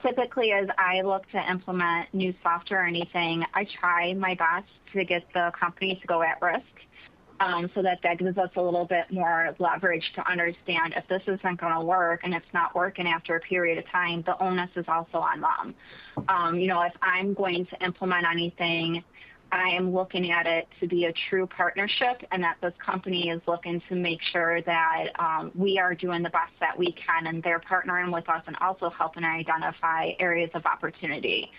typically, as I look to implement new software or anything, I try my best to get the company to go at risk. So that gives us a little bit more leverage to understand if this isn't going to work and it's not working after a period of time, the onus is also on them. If I'm going to implement anything, I am looking at it to be a true partnership and that this company is looking to make sure that we are doing the best that we can and they're partnering with us and also helping identify areas of opportunity.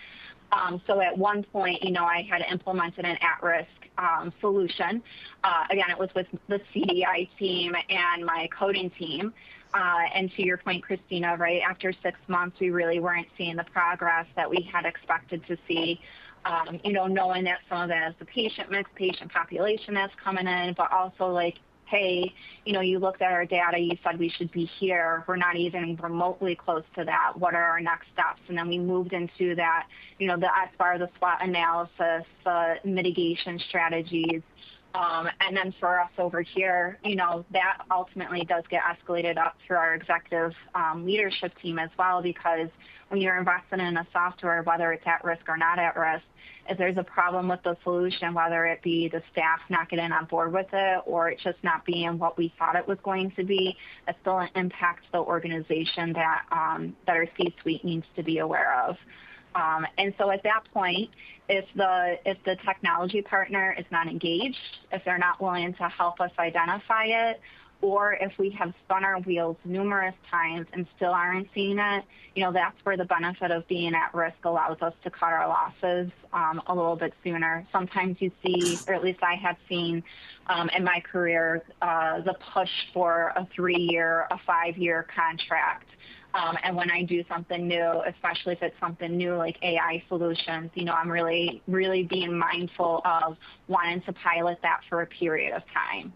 So at one point, I had implemented an at-risk solution. Again, it was with the CDI team and my coding team. And to your point, Christina, right, after 6 months, we really weren't seeing the progress that we had expected to see, knowing that some of that is the patient mix, patient population that's coming in, but also like, hey, you looked at our data, you said we should be here. We're not even remotely close to that. What are our next steps? And then we moved into that, the SBAR, the SWOT analysis, the mitigation strategies. And then for us over here, that ultimately does get escalated up through our executive leadership team as well, because when you're investing in a software, whether it's at risk or not at risk, if there's a problem with the solution, whether it be the staff not getting on board with it or it just not being what we thought it was going to be, it still impacts the organization that our C-suite needs to be aware of. And so at that point, if the technology partner is not engaged, if they're not willing to help us identify it, or if we have spun our wheels numerous times and still aren't seeing it, that's where the benefit of being at risk allows us to cut our losses a little bit sooner. Sometimes you see, or at least I have seen in my career, the push for a 3-year, a 5-year contract. And when I do something new, especially if it's something new like AI solutions, I'm really, really being mindful of wanting to pilot that for a period of time.